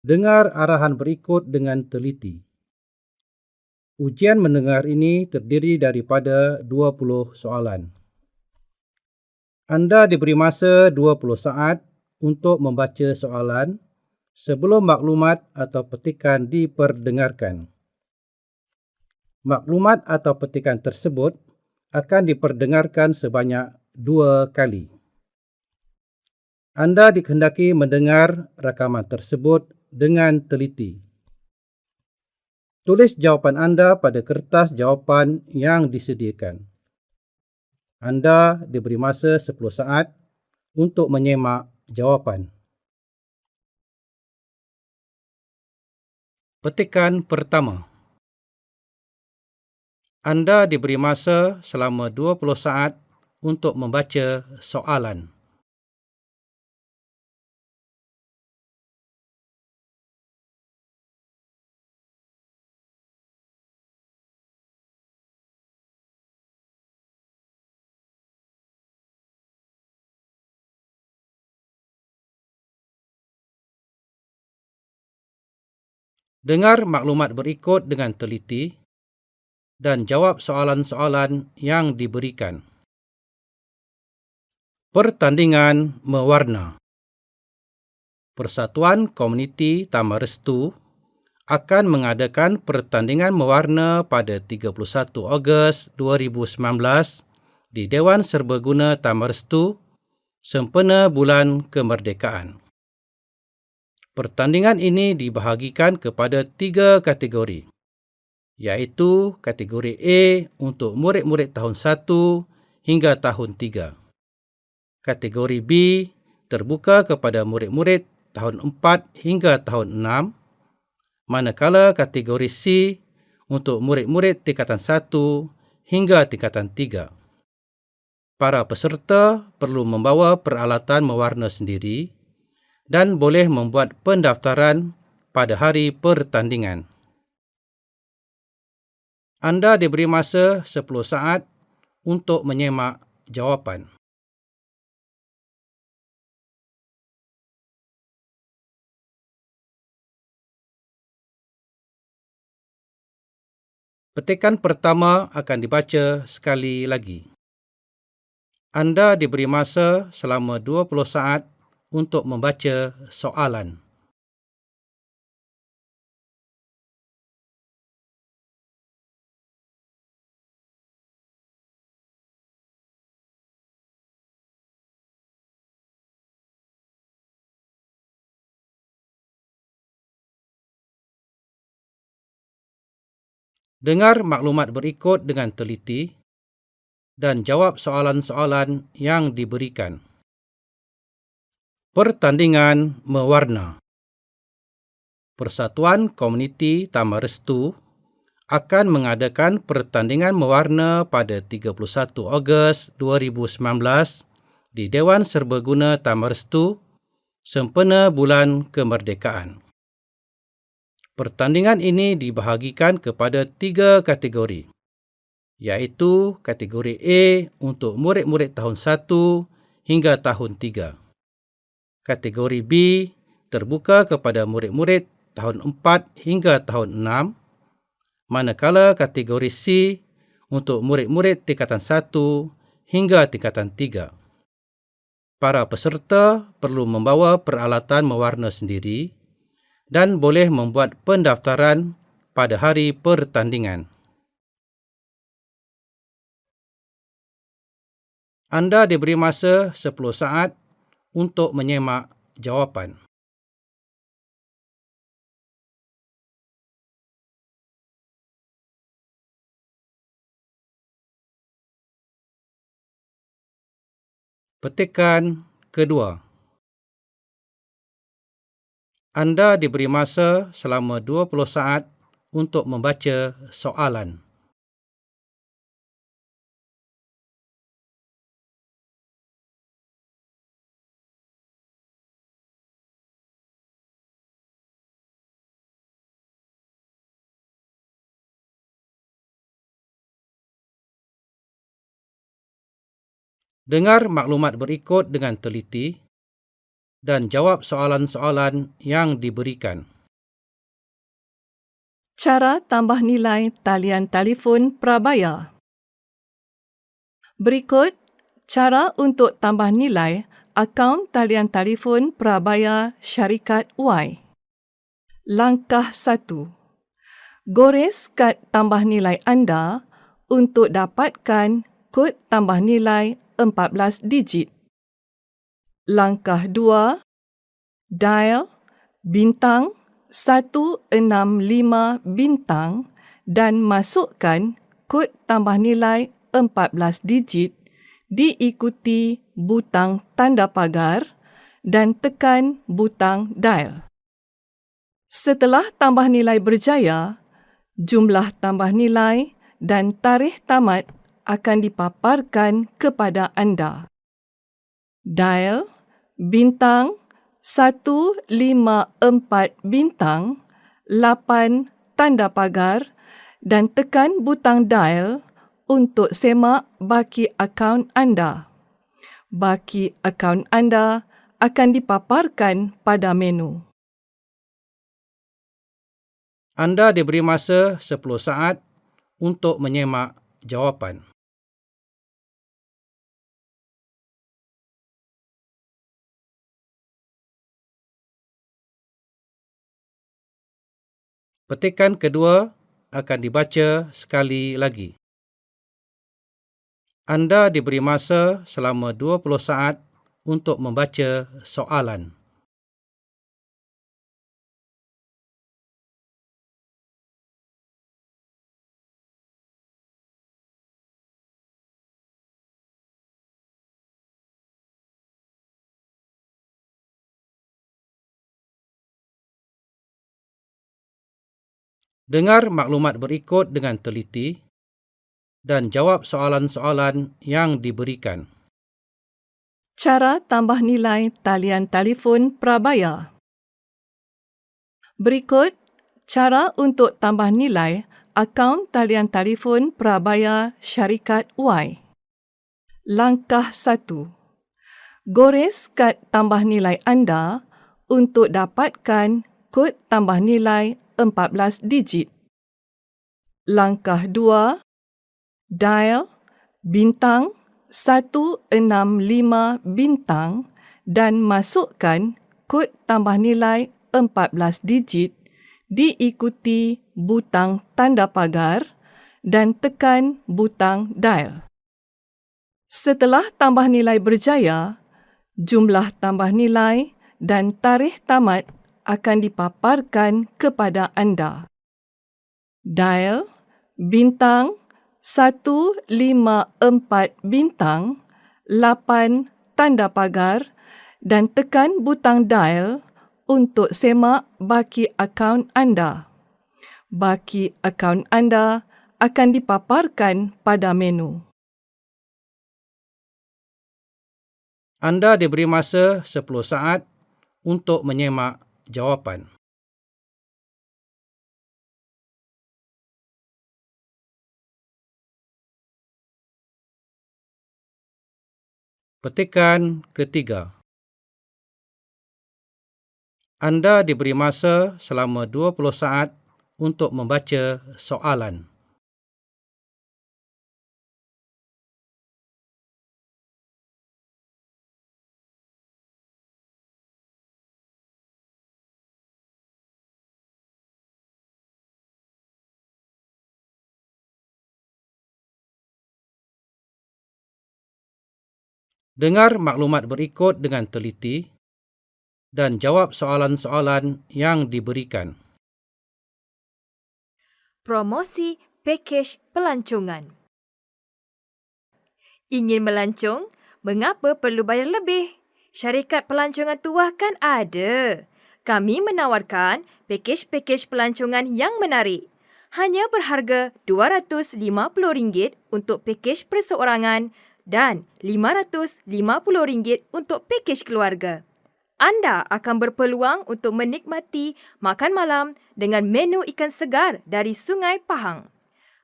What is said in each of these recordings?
Dengar arahan berikut dengan teliti. Ujian mendengar ini terdiri daripada 20 soalan. Anda diberi masa 20 saat untuk membaca soalan sebelum maklumat atau petikan diperdengarkan. Maklumat atau petikan tersebut akan diperdengarkan sebanyak 2 kali. Anda dikehendaki mendengar rakaman tersebut dengan teliti. Tulis jawapan anda pada kertas jawapan yang disediakan. Anda diberi masa 10 saat untuk menyemak jawapan. Petikan pertama. Anda diberi masa selama 20 saat untuk membaca soalan. Dengar maklumat berikut dengan teliti dan jawab soalan-soalan yang diberikan. Pertandingan mewarna. Persatuan Komuniti Taman Restu akan mengadakan pertandingan mewarna pada 31 Ogos 2019 di Dewan Serbaguna Taman Restu sempena Bulan Kemerdekaan. Pertandingan ini dibahagikan kepada 3 kategori, iaitu kategori A untuk murid-murid tahun 1 hingga tahun 3. Kategori B terbuka kepada murid-murid tahun 4 hingga tahun 6, manakala kategori C untuk murid-murid tingkatan 1 hingga tingkatan 3. Para peserta perlu membawa peralatan mewarna sendiri dan boleh membuat pendaftaran pada hari pertandingan. Anda diberi masa 10 saat untuk menyemak jawapan. Petikan pertama akan dibaca sekali lagi. Anda diberi masa selama 20 saat untuk membaca soalan. Dengar maklumat berikut dengan teliti dan jawab soalan-soalan yang diberikan. Pertandingan mewarna. Persatuan Komuniti Taman Restu akan mengadakan pertandingan mewarna pada 31 Ogos 2019 di Dewan Serbaguna Taman Restu sempena Bulan Kemerdekaan. Pertandingan ini dibahagikan kepada 3 kategori, iaitu kategori A untuk murid-murid tahun 1 hingga tahun 3. Kategori B terbuka kepada murid-murid tahun 4 hingga tahun 6, manakala kategori C untuk murid-murid tingkatan 1 hingga tingkatan 3. Para peserta perlu membawa peralatan mewarna sendiri dan boleh membuat pendaftaran pada hari pertandingan. Anda diberi masa 10 saat untuk menyemak jawapan. Petikan kedua. Anda diberi masa selama 20 saat untuk membaca soalan. Dengar maklumat berikut dengan teliti dan jawab soalan-soalan yang diberikan. Cara tambah nilai talian telefon prabayar. Berikut cara untuk tambah nilai akaun talian telefon prabayar syarikat Y. Langkah 1. Gores kad tambah nilai anda untuk dapatkan kod tambah nilai 14 digit. Langkah 2. Dial bintang 165 bintang dan masukkan kod tambah nilai 14 digit diikuti butang tanda pagar dan tekan butang dial. Setelah tambah nilai berjaya, jumlah tambah nilai dan tarikh tamat akan dipaparkan kepada anda. Dial bintang 154 bintang 8 tanda pagar dan tekan butang dial untuk semak baki akaun anda. Baki akaun anda akan dipaparkan pada menu. Anda diberi masa 10 saat untuk menyemak jawapan. Petikan kedua akan dibaca sekali lagi. Anda diberi masa selama 20 saat untuk membaca soalan. Dengar maklumat berikut dengan teliti dan jawab soalan-soalan yang diberikan. Cara tambah nilai talian telefon prabayar. Berikut cara untuk tambah nilai akaun talian telefon prabayar syarikat Y. Langkah 1. Gores kad tambah nilai anda untuk dapatkan kod tambah nilai 14 digit. Langkah 2. Dial bintang 165 bintang dan masukkan kod tambah nilai 14 digit diikuti butang tanda pagar dan tekan butang dial. Setelah tambah nilai berjaya, jumlah tambah nilai dan tarikh tamat akan dipaparkan kepada anda. Dial bintang 154 bintang 8 tanda pagar dan tekan butang dial untuk semak baki akaun anda. Baki akaun anda akan dipaparkan pada menu. Anda diberi masa 10 saat untuk menyemak jawapan. Petikan ketiga. Anda diberi masa selama 20 saat untuk membaca soalan. Dengar maklumat berikut dengan teliti dan jawab soalan-soalan yang diberikan. Promosi pakej pelancongan. Ingin melancong? Mengapa perlu bayar lebih? Syarikat pelancongan tuah kan ada. Kami menawarkan pakej-pakej pelancongan yang menarik. Hanya berharga RM250 untuk pakej perseorangan dan RM550 untuk pakej keluarga. Anda akan berpeluang untuk menikmati makan malam dengan menu ikan segar dari Sungai Pahang.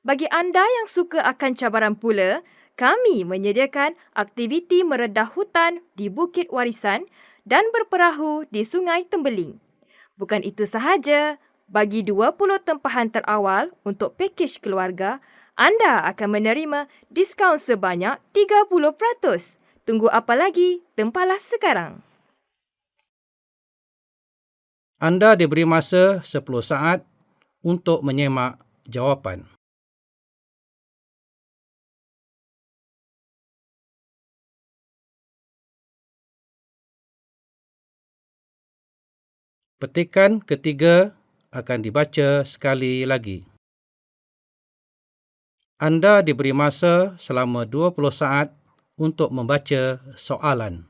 Bagi anda yang suka akan cabaran pula, kami menyediakan aktiviti meredah hutan di Bukit Warisan dan berperahu di Sungai Tembeling. Bukan itu sahaja, bagi 20 tempahan terawal untuk pakej keluarga, anda akan menerima diskaun sebanyak 30%. Tunggu apa lagi? Tempalah sekarang. Anda diberi masa 10 saat untuk menyemak jawapan. Petikan ketiga akan dibaca sekali lagi. Anda diberi masa selama 20 saat untuk membaca soalan.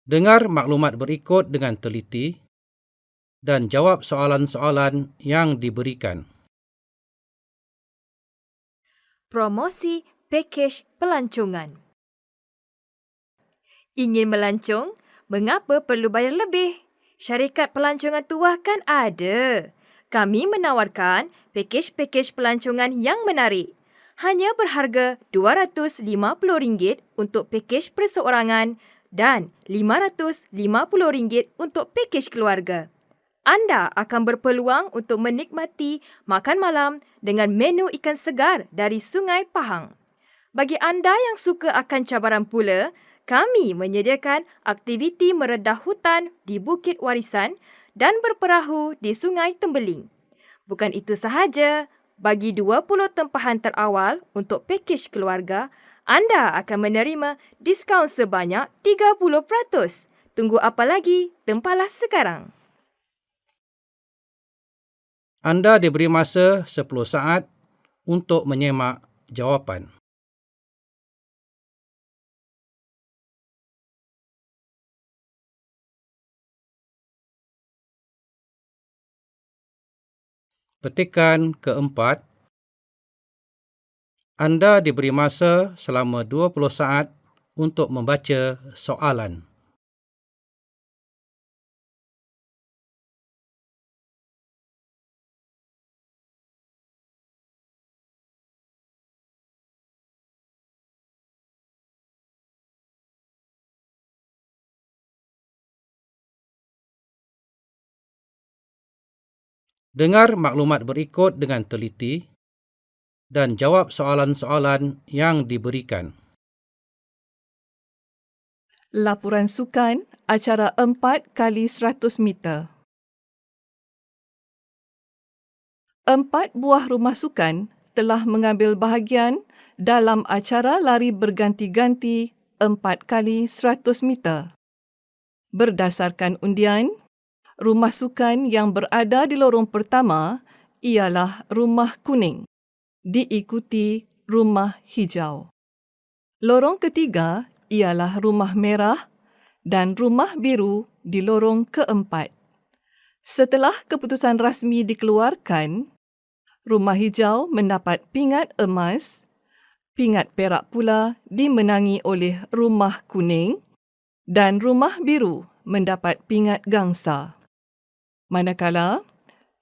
Dengar maklumat berikut dengan teliti dan jawab soalan-soalan yang diberikan. Promosi pakej pelancongan. Ingin melancong? Mengapa perlu bayar lebih? Syarikat pelancongan tuah kan ada. Kami menawarkan pakej-pakej pelancongan yang menarik. Hanya berharga RM250 untuk pakej perseorangan dan RM550 untuk pakej keluarga. Anda akan berpeluang untuk menikmati makan malam dengan menu ikan segar dari Sungai Pahang. Bagi anda yang suka akan cabaran pula, kami menyediakan aktiviti meredah hutan di Bukit Warisan dan berperahu di Sungai Tembeling. Bukan itu sahaja, bagi 20 tempahan terawal untuk pakej keluarga, anda akan menerima diskaun sebanyak 30%. Tunggu apa lagi? Tempalah sekarang. Anda diberi masa 10 saat untuk menyemak jawapan. Petikan keempat. Anda diberi masa selama 20 saat untuk membaca soalan. Dengar maklumat berikut dengan teliti dan jawab soalan-soalan yang diberikan. Laporan sukan acara 4x100 meter. 4 buah rumah sukan telah mengambil bahagian dalam acara lari berganti-ganti 4x100 meter. Berdasarkan undian, rumah sukan yang berada di lorong pertama ialah Rumah Kuning, diikuti Rumah Hijau. Lorong ketiga ialah Rumah Merah dan Rumah Biru di lorong keempat. Setelah keputusan rasmi dikeluarkan, Rumah Hijau mendapat pingat emas, pingat perak pula dimenangi oleh Rumah Kuning dan Rumah Biru mendapat pingat gangsa. Manakala,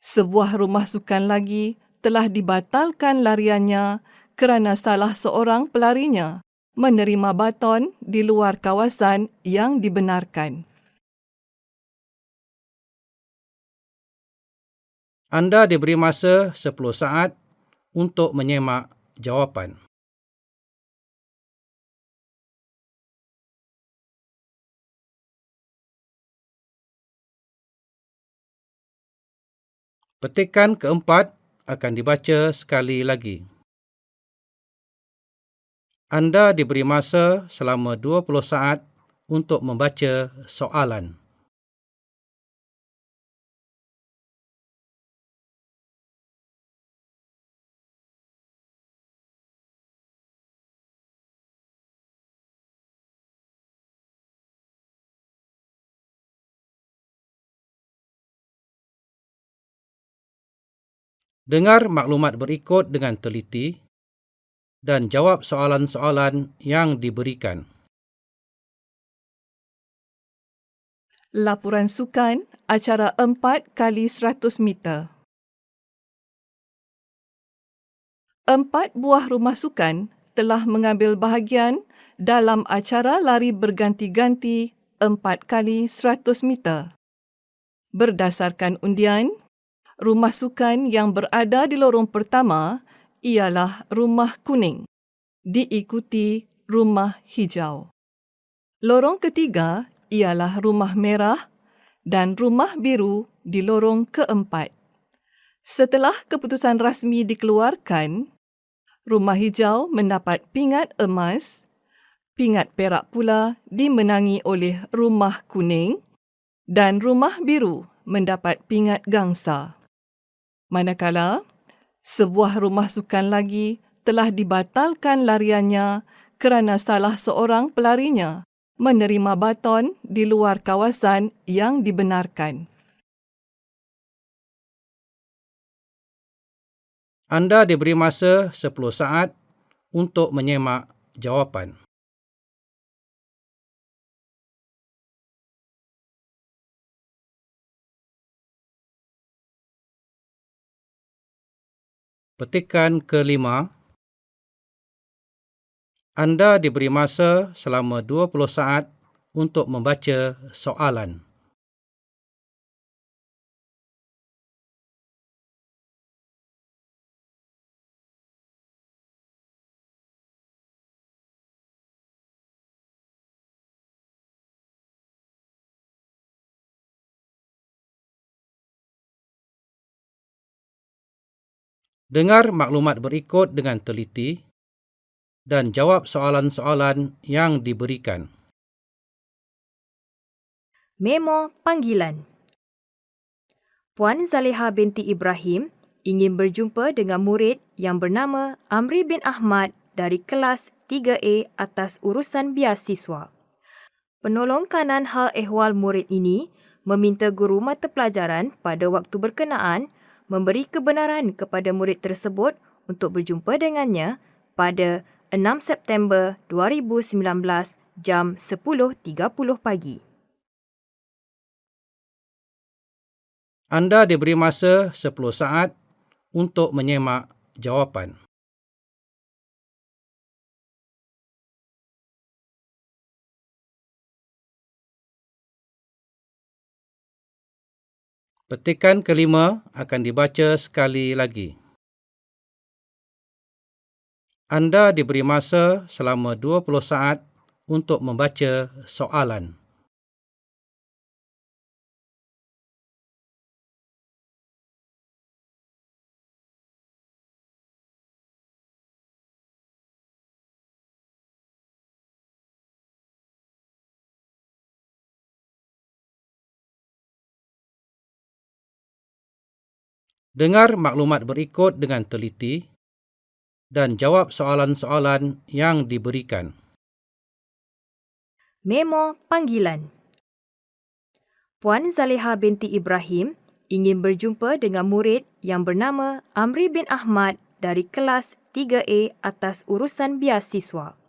sebuah rumah sukan lagi telah dibatalkan lariannya kerana salah seorang pelarinya menerima baton di luar kawasan yang dibenarkan. Anda diberi masa 10 saat untuk menyemak jawapan. Petikan keempat akan dibaca sekali lagi. Anda diberi masa selama 20 saat untuk membaca soalan. Dengar maklumat berikut dengan teliti dan jawab soalan-soalan yang diberikan. Laporan sukan acara 4x100 meter. 4 buah rumah sukan telah mengambil bahagian dalam acara lari berganti-ganti 4x100 meter. Berdasarkan undian, rumah sukan yang berada di lorong pertama ialah rumah kuning, diikuti rumah hijau. Lorong ketiga ialah rumah merah dan rumah biru di lorong keempat. Setelah keputusan rasmi dikeluarkan, rumah hijau mendapat pingat emas, pingat perak pula dimenangi oleh rumah kuning dan rumah biru mendapat pingat gangsa. Manakala, sebuah rumah sukan lagi telah dibatalkan lariannya kerana salah seorang pelarinya menerima baton di luar kawasan yang dibenarkan. Anda diberi masa 10 saat untuk menyemak jawapan. Petikan kelima. Anda diberi masa selama 20 saat untuk membaca soalan. Dengar maklumat berikut dengan teliti dan jawab soalan-soalan yang diberikan. Memo panggilan. Puan Zaleha binti Ibrahim ingin berjumpa dengan murid yang bernama Amri bin Ahmad dari kelas 3A atas urusan biasiswa. Penolong kanan hal ehwal murid ini meminta guru mata pelajaran pada waktu berkenaan memberi kebenaran kepada murid tersebut untuk berjumpa dengannya pada 6 September 2019 jam 10.30 pagi. Anda diberi masa 10 saat untuk menyemak jawapan. Petikan kelima akan dibaca sekali lagi. Anda diberi masa selama 20 saat untuk membaca soalan. Dengar maklumat berikut dengan teliti dan jawab soalan-soalan yang diberikan. Memo panggilan. Puan Zaleha binti Ibrahim ingin berjumpa dengan murid yang bernama Amri bin Ahmad dari kelas 3A atas urusan biasiswa.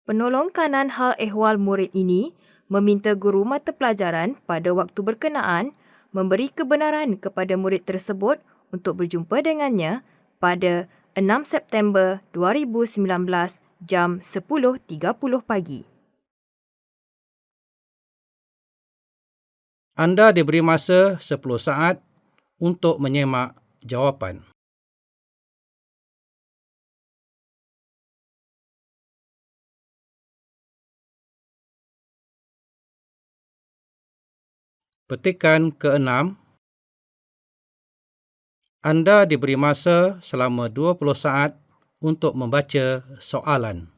Penolong kanan hal ehwal murid ini meminta guru mata pelajaran pada waktu berkenaan memberi kebenaran kepada murid tersebut untuk berjumpa dengannya pada 6 September 2019 jam 10.30 pagi. Anda diberi masa 10 saat untuk menyemak jawapan. Petikan ke-6. Anda diberi masa selama 20 saat untuk membaca soalan.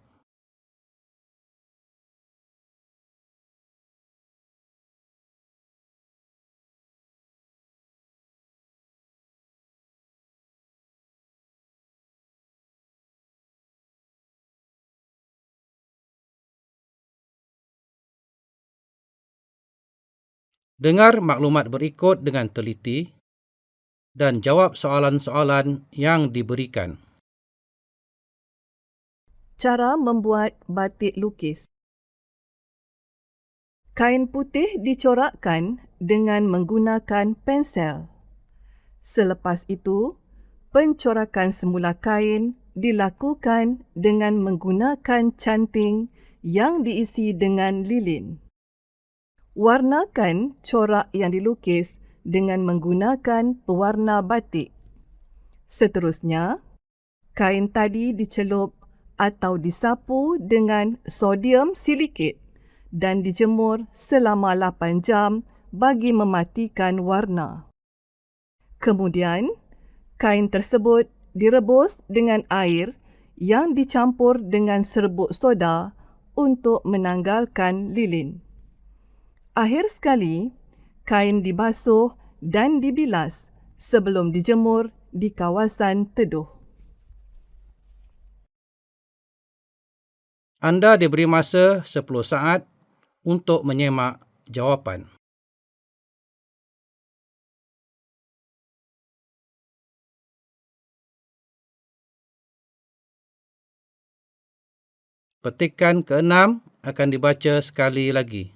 Dengar maklumat berikut dengan teliti dan jawab soalan-soalan yang diberikan. Cara membuat batik lukis. Kain putih dicorakkan dengan menggunakan pensel. Selepas itu, pencorakan semula kain dilakukan dengan menggunakan canting yang diisi dengan lilin. Warnakan corak yang dilukis dengan menggunakan pewarna batik. Seterusnya, kain tadi dicelup atau disapu dengan sodium silikat dan dijemur selama 8 jam bagi mematikan warna. Kemudian, kain tersebut direbus dengan air yang dicampur dengan serbuk soda untuk menanggalkan lilin. Akhir sekali, kain dibasuh dan dibilas sebelum dijemur di kawasan teduh. Anda diberi masa 10 saat untuk menyemak jawapan. Petikan ke-6 akan dibaca sekali lagi.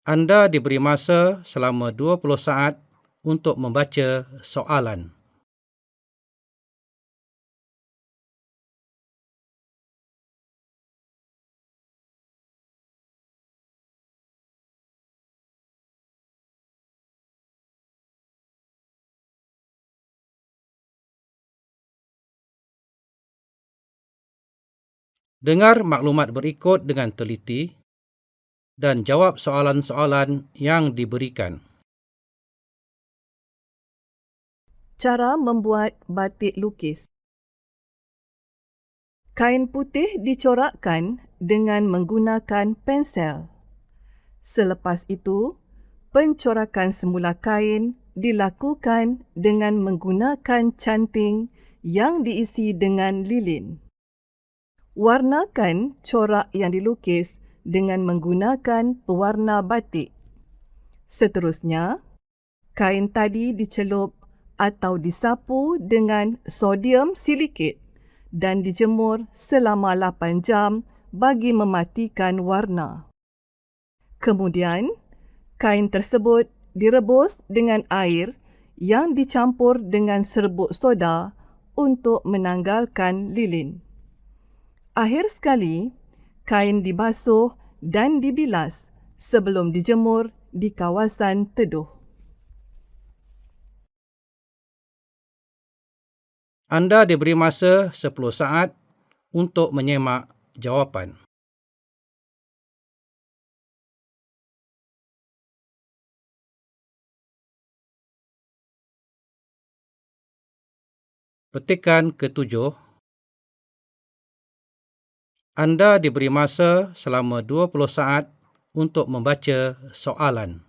Anda diberi masa selama 20 saat untuk membaca soalan. Dengar maklumat berikut dengan teliti dan jawab soalan-soalan yang diberikan. Cara membuat batik lukis. Kain putih dicorakkan dengan menggunakan pensel. Selepas itu, pencorakan semula kain dilakukan dengan menggunakan canting yang diisi dengan lilin. Warnakan corak yang dilukis dengan menggunakan pewarna batik. Seterusnya, kain tadi dicelup atau disapu dengan sodium silikat dan dijemur selama 8 jam bagi mematikan warna. Kemudian, kain tersebut direbus dengan air yang dicampur dengan serbuk soda untuk menanggalkan lilin. Akhir sekali, kain dibasuh dan dibilas sebelum dijemur di kawasan teduh. Anda diberi masa 10 saat untuk menyemak jawapan. Petikan ke-7. Anda diberi masa selama 20 saat untuk membaca soalan.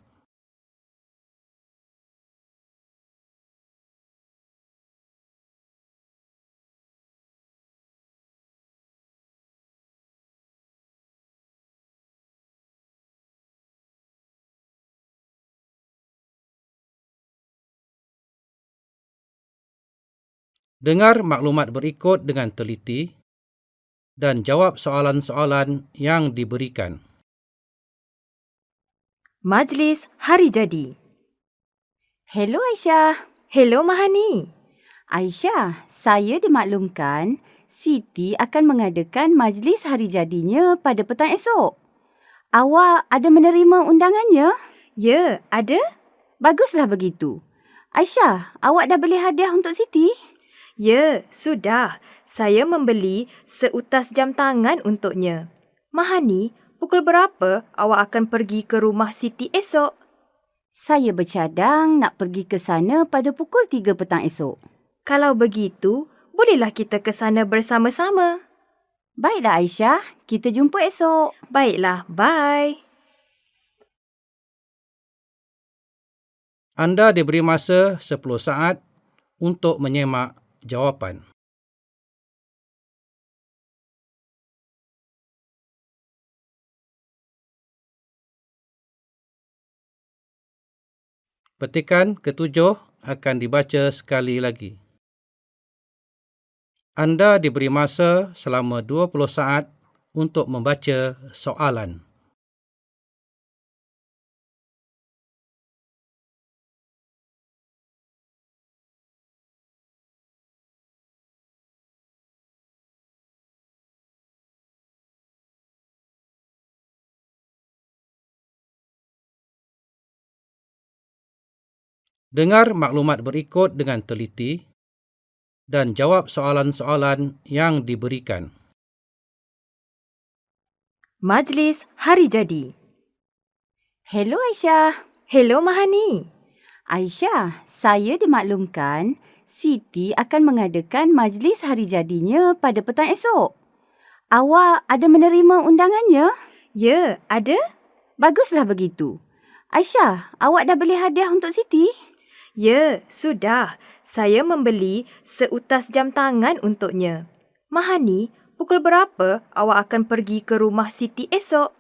Dengar maklumat berikut dengan teliti dan jawab soalan-soalan yang diberikan. Majlis Hari Jadi. Hello Aisyah. Hello Mahani. Aisyah, saya dimaklumkan Siti akan mengadakan majlis hari jadinya pada petang esok. Awak ada menerima undangannya? Ya, ada? Baguslah begitu. Aisyah, awak dah beli hadiah untuk Siti? Ya, sudah. Saya membeli seutas jam tangan untuknya. Mahani, pukul berapa awak akan pergi ke rumah Siti esok? Saya bercadang nak pergi ke sana pada pukul 3 petang esok. Kalau begitu, bolehlah kita ke sana bersama-sama. Baiklah Aisyah, kita jumpa esok. Baiklah, bye. Anda diberi masa 10 saat untuk menyemak jawapan. Petikan ke-7 akan dibaca sekali lagi. Anda diberi masa selama 20 saat untuk membaca soalan. Dengar maklumat berikut dengan teliti dan jawab soalan-soalan yang diberikan. Majlis Hari Jadi. Hello Aisyah. Hello Mahani. Aisyah, saya dimaklumkan Siti akan mengadakan majlis hari jadinya pada petang esok. Awak ada menerima undangannya? Ya, ada? Baguslah begitu. Aisyah, awak dah beli hadiah untuk Siti? Ya, sudah. Saya membeli seutas jam tangan untuknya. Mahani, pukul berapa awak akan pergi ke rumah Siti esok?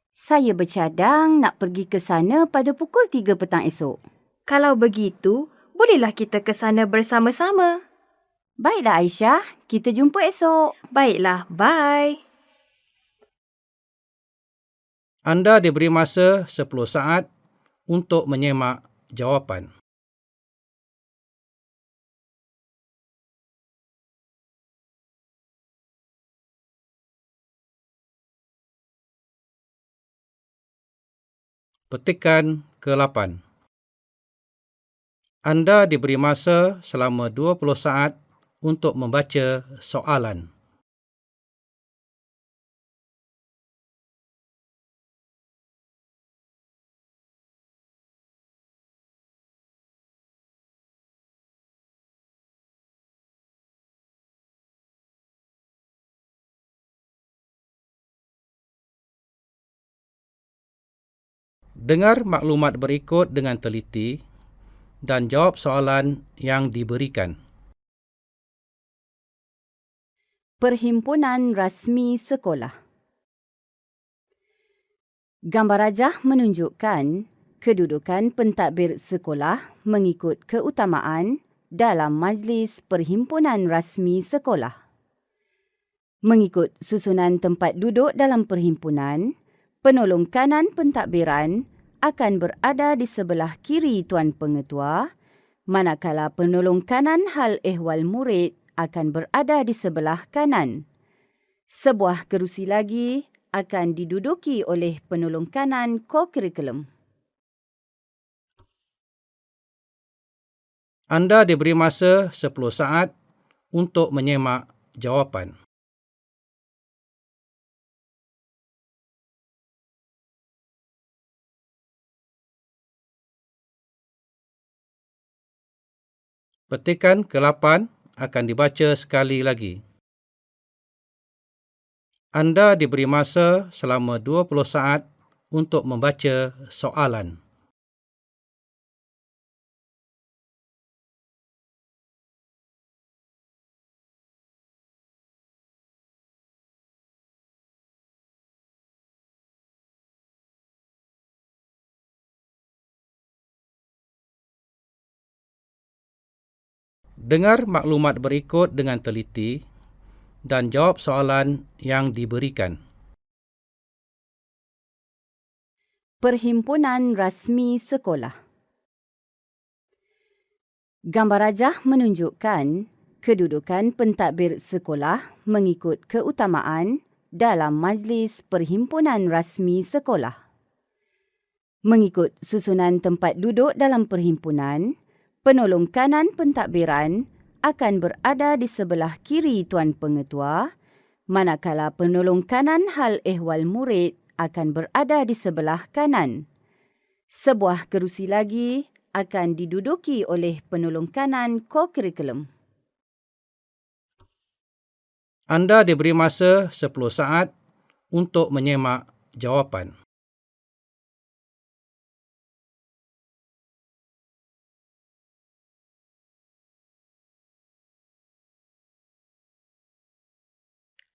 Saya bercadang nak pergi ke sana pada pukul 3 petang esok. Kalau begitu, bolehlah kita ke sana bersama-sama. Baiklah Aisyah, kita jumpa esok. Baiklah, bye. Anda diberi masa 10 saat untuk menyemak jawapan. Petikan ke-8. Anda diberi masa selama 20 saat untuk membaca soalan. Dengar maklumat berikut dengan teliti dan jawab soalan yang diberikan. Perhimpunan Rasmi Sekolah. Gambar rajah menunjukkan kedudukan pentadbir sekolah mengikut keutamaan dalam Majlis Perhimpunan Rasmi Sekolah. Mengikut susunan tempat duduk dalam perhimpunan, penolong kanan pentadbiran akan berada di sebelah kiri Tuan Pengetua, manakala penolong kanan hal ehwal murid akan berada di sebelah kanan. Sebuah kerusi lagi akan diduduki oleh penolong kanan ko-kurikulum. Anda diberi masa 10 saat untuk menyemak jawapan. Petikan ke-8 akan dibaca sekali lagi. Anda diberi masa selama 20 saat untuk membaca soalan. Dengar maklumat berikut dengan teliti dan jawab soalan yang diberikan. Perhimpunan Rasmi Sekolah. Gambar rajah menunjukkan kedudukan pentadbir sekolah mengikut keutamaan dalam Majlis Perhimpunan Rasmi Sekolah. Mengikut susunan tempat duduk dalam perhimpunan, penolong kanan pentadbiran akan berada di sebelah kiri Tuan Pengetua, manakala penolong kanan hal ehwal murid akan berada di sebelah kanan. Sebuah kerusi lagi akan diduduki oleh penolong kanan ko-kurikulum. Anda diberi masa 10 saat untuk menyemak jawapan.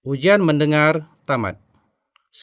Ujian mendengar tamat.